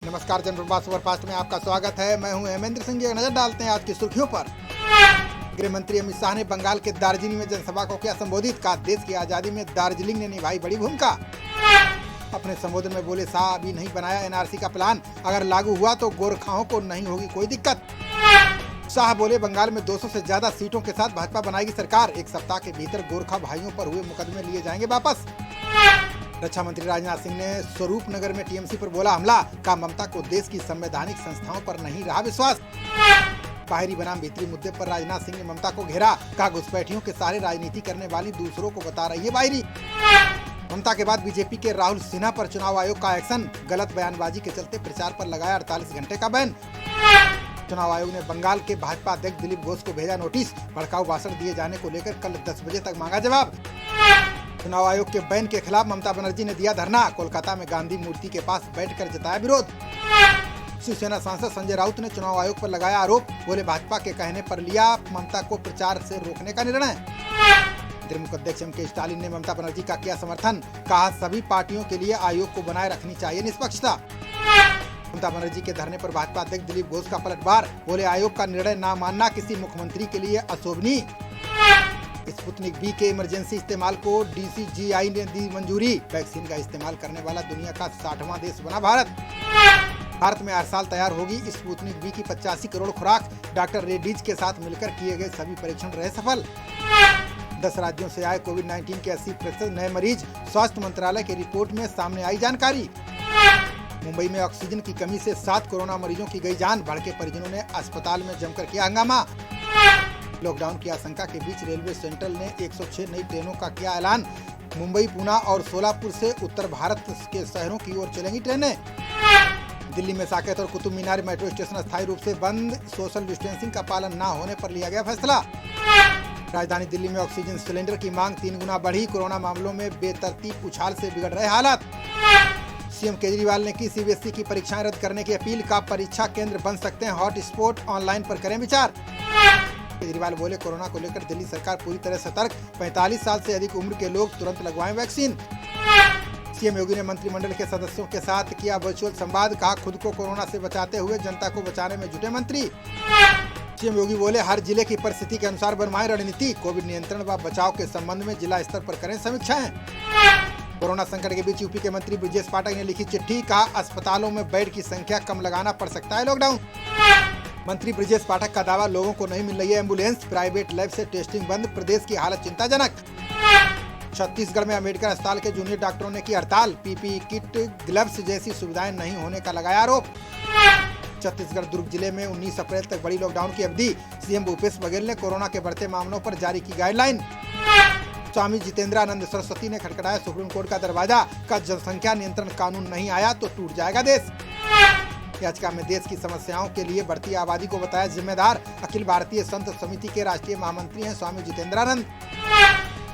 नमस्कार, जनप्रवास सुपरफास्ट में आपका स्वागत है। मैं हूं हेमेंद्र सिंह। एक नजर डालते हैं आज की सुर्खियों पर। गृह मंत्री अमित शाह ने बंगाल के दार्जिलिंग में जनसभा को किया संबोधित। कहा, देश की आजादी में दार्जिलिंग ने निभाई बड़ी भूमिका। अपने संबोधन में बोले, शाह अभी नहीं बनाया एनआरसी का प्लान, अगर लागू हुआ तो गोरखाओं को नहीं होगी कोई दिक्कत। शाह बोले, बंगाल में 200 से ज्यादा सीटों के साथ भाजपा बनाएगी सरकार। एक सप्ताह के भीतर गोरखा भाइयों पर हुए मुकदमे लिए जाएंगे वापस। रक्षा मंत्री राजनाथ सिंह ने स्वरूप नगर में टीएमसी पर बोला हमला। कहा, ममता को देश की संवैधानिक संस्थाओं पर नहीं रहा विश्वास। बाहरी बनाम भीतरी मुद्दे पर राजनाथ सिंह ने ममता को घेरा। कहा, घुसपैठियों के सहारे राजनीति करने वाली दूसरों को बता रही है बाहरी। ममता के बाद बीजेपी के राहुल सिन्हा पर चुनाव आयोग का एक्शन। गलत बयानबाजी के चलते प्रचार पर लगाया 48 घंटे का बैन। चुनाव आयोग ने बंगाल के भाजपा अध्यक्ष दिलीप घोष को भेजा नोटिस। भड़काऊ भाषण दिए जाने को लेकर कल 10 बजे तक मांगा जवाब। चुनाव आयोग के बैन के खिलाफ ममता बनर्जी ने दिया धरना। कोलकाता में गांधी मूर्ति के पास बैठकर जताया विरोध। शिवसेना सांसद संजय राउत ने चुनाव आयोग पर लगाया आरोप। बोले, भाजपा के कहने पर लिया ममता को प्रचार से रोकने का निर्णय। द्रमुक अध्यक्ष एम के स्टालिन ने ममता बनर्जी का किया समर्थन। कहा, सभी पार्टियों के लिए आयोग को बनाए रखनी चाहिए निष्पक्षता। ममता बनर्जी के धरने पर भाजपा अध्यक्ष दिलीप घोष का पलटवार। बोले, आयोग का निर्णय न मानना किसी मुख्यमंत्री के लिए अशोभनीय। स्पुतनिक बी के इमरजेंसी इस्तेमाल को डीसीजीआई ने दी मंजूरी। वैक्सीन का इस्तेमाल करने वाला दुनिया का 60वां देश बना भारत। भारत में हर साल तैयार होगी स्पुतनिक बी की 85 करोड़ खुराक। डॉक्टर रेड्डीज के साथ मिलकर किए गए सभी परीक्षण रहे सफल। 10 राज्यों से आए कोविड-19 के 80% नए मरीज। स्वास्थ्य मंत्रालय की रिपोर्ट में सामने आई जानकारी। मुंबई में ऑक्सीजन की कमी से 7 कोरोना मरीजों की गई जान। भड़के परिजनों ने अस्पताल में जमकर किया हंगामा। लॉकडाउन की आशंका के बीच रेलवे सेंट्रल ने 106 नई ट्रेनों का किया ऐलान। मुंबई, पुणे और सोलापुर से उत्तर भारत के शहरों की ओर चलेंगी ट्रेनें। दिल्ली में साकेत और कुतुब मीनार मेट्रो स्टेशन अस्थायी रूप से बंद। सोशल डिस्टेंसिंग का पालन न होने पर लिया गया फैसला। राजधानी दिल्ली में ऑक्सीजन सिलेंडर की मांग 3 गुना बढ़ी। कोरोना मामलों में बेतरतीब उछाल से बिगड़ रहे हालात। सीएम केजरीवाल ने की सीबीएसई की परीक्षाएं रद्द करने की अपील। का परीक्षा केंद्र बन सकते हैं हॉट स्पॉट, ऑनलाइन पर करें विचार। केजरीवाल बोले, कोरोना को लेकर दिल्ली सरकार पूरी तरह सतर्क। 45 साल से अधिक उम्र के लोग तुरंत लगवाएं वैक्सीन। सीएम योगी ने मंत्रिमंडल के सदस्यों के साथ किया वर्चुअल संवाद। कहा, खुद को कोरोना से बचाते हुए जनता को बचाने में जुटे मंत्री। सीएम योगी बोले, हर जिले की परिस्थिति के अनुसार बनवाएं रणनीति। कोविड नियंत्रण व बचाव के संबंध में जिला स्तर पर करें समीक्षाएं। कोरोना संकट के बीच यूपी के मंत्री ब्रजेश पाठक ने लिखी चिट्ठी। कहा, अस्पतालों में बेड की संख्या कम लगाना पड़ सकता है लॉकडाउन। मंत्री ब्रजेश पाठक का दावा, लोगों को नहीं मिल रही है एम्बुलेंस। प्राइवेट लैब से टेस्टिंग बंद। प्रदेश की हालत चिंताजनक। छत्तीसगढ़ में अम्बेडकर अस्पताल के जूनियर डॉक्टरों ने की हड़ताल। पीपीई किट, ग्लव्स जैसी सुविधाएं नहीं होने का लगाया आरोप। छत्तीसगढ़ दुर्ग जिले में 19 अप्रैल तक बड़ी लॉकडाउन की अवधि। सीएम भूपेश बघेल ने कोरोना के बढ़ते मामलों पर जारी की गाइडलाइन। स्वामी जितेंद्रानंद सरस्वती ने खटखटाया सुप्रीम कोर्ट का दरवाजा। का जनसंख्या नियंत्रण कानून नहीं आया तो टूट जाएगा देश। याचिका में देश की समस्याओं के लिए बढ़ती आबादी को बताया जिम्मेदार। अखिल भारतीय संत समिति के राष्ट्रीय महामंत्री हैं स्वामी जितेंद्रानंद।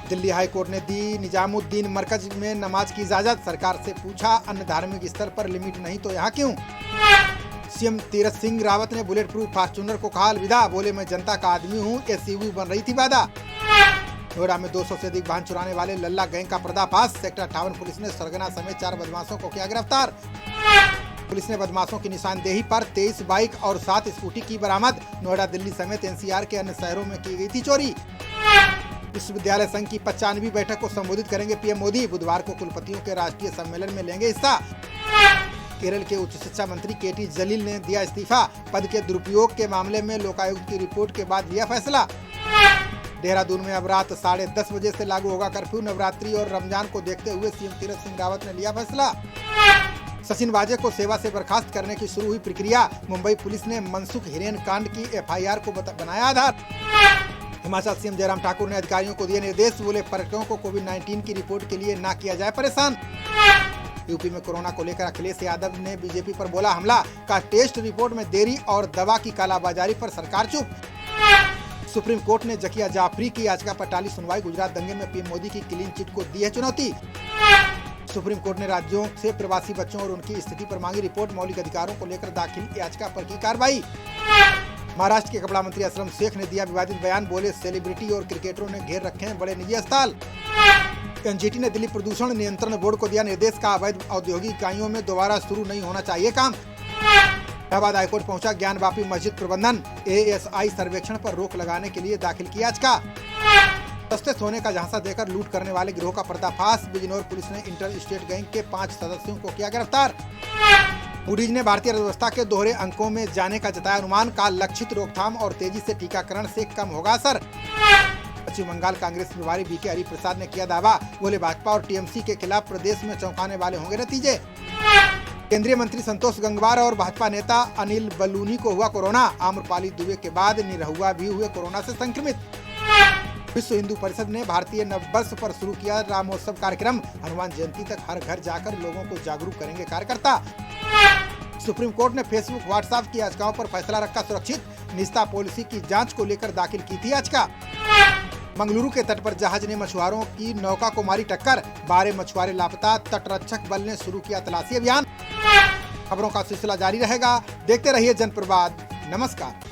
दिल्ली हाई कोर्ट ने दी निजामुद्दीन मरकज में नमाज की इजाजत। सरकार से पूछा, अन्य धार्मिक स्थल पर लिमिट नहीं तो यहाँ क्यों। सीएम तीरथ सिंह रावत ने बुलेट प्रूफ फॉर्च्यूनर को कहा अलविदा। बोले, मैं जनता का आदमी हूँ, एसयूवी बन रही थी वादा। नोएडा में 200 से अधिक वाहन चुराने वाले लल्ला गैंग का पर्दाफाश। सेक्टर 58 पुलिस ने सरगना समेत 4 बदमाशों को किया गिरफ्तार। पुलिस ने बदमाशों की निशानदेही पर 23 बाइक और 7 स्कूटी की बरामद। नोएडा, दिल्ली समेत एनसीआर के अन्य शहरों में की गई थी चोरी। विश्वविद्यालय संघ की 95वीं बैठक को संबोधित करेंगे पीएम मोदी। बुधवार को कुलपतियों के राष्ट्रीय सम्मेलन में लेंगे हिस्सा। केरल के उच्च शिक्षा मंत्री केटी जलील ने दिया इस्तीफा। पद के दुरुपयोग के मामले में लोकायुक्त की रिपोर्ट के बाद लिया फैसला। देहरादून में अब रात 10:30 बजे से लागू होगा कर्फ्यू। नवरात्रि और रमजान को देखते हुए सीएम तीरथ सिंह रावत ने लिया फैसला। सचिन वाजे को सेवा से बर्खास्त करने की शुरू हुई प्रक्रिया। मुंबई पुलिस ने मनसुख हिरेन कांड की एफआईआर को बनाया आधार। हिमाचल सीएम जयराम ठाकुर ने अधिकारियों को दिए निर्देश। बोले, पर्यटकों को कोविड-19 की रिपोर्ट के लिए ना किया जाए परेशान। यूपी में कोरोना को लेकर अखिलेश यादव ने बीजेपी पर बोला हमला। का टेस्ट रिपोर्ट में देरी और दवा की कालाबाजारी पर सरकार चुप। सुप्रीम कोर्ट ने जकिया जाफरी की याचिका पर टाली सुनवाई। गुजरात दंगे में पीएम मोदी की क्लीन चिट को दी है चुनौती। सुप्रीम कोर्ट ने राज्यों से प्रवासी बच्चों और उनकी स्थिति पर मांगी रिपोर्ट। मौलिक अधिकारों को लेकर दाखिल याचिका पर की कार्रवाई। महाराष्ट्र के कपड़ा मंत्री असलम शेख ने दिया विवादित बयान। बोले, सेलिब्रिटी और क्रिकेटरों ने घेर रखे हैं बड़े निजी अस्पताल। एनजीटी ने दिल्ली प्रदूषण नियंत्रण बोर्ड को दिया निर्देश। का अवैध औद्योगिक इकाइयों में दोबारा शुरू नहीं होना चाहिए काम। इलाहाबाद हाईकोर्ट पहुंचा ज्ञान वापी मस्जिद प्रबंधन, एएसआई सर्वेक्षण पर रोक लगाने के लिए दाखिल की याचिका। सस्ते सोने का झांसा देकर लूट करने वाले गिरोह का पर्दाफाश, बिजनौर पुलिस ने इंटर स्टेट गैंग के 5 सदस्यों को किया गिरफ्तार। मूडीज ने भारतीय अर्थव्यवस्था के दोहरे अंकों में जाने का जताया अनुमान, का लक्षित रोकथाम और तेजी से टीकाकरण से कम होगा असर। पश्चिम बंगाल कांग्रेस प्रभारी बीके हरिप्रसाद ने किया दावा, बोले भाजपा और टीएमसी के खिलाफ प्रदेश में चौंकाने वाले होंगे नतीजे। केंद्रीय मंत्री संतोष गंगवार और भाजपा नेता अनिल बलूनी को हुआ कोरोना, आम्रपाली दुबे के बाद निरहुआ भी हुए कोरोना से संक्रमित। विश्व हिंदू परिषद ने भारतीय नववर्ष पर शुरू किया रामोत्सव कार्यक्रम, हनुमान जयंती तक हर घर जाकर लोगों को जागरूक करेंगे कार्यकर्ता। सुप्रीम कोर्ट ने फेसबुक व्हाट्सएप की याचिकाओं पर फैसला रखा सुरक्षित, निजता पॉलिसी की जांच को लेकर दाखिल की थी याचिका। मंगलुरु के तट पर जहाज ने मछुआरों की नौका को मारी टक्कर, 12 मछुआरे लापता, तटरक्षक बल ने शुरू किया तलाशी अभियान। खबरों का सिलसिला जारी रहेगा, देखते रहिए जनप्रवाद। नमस्कार।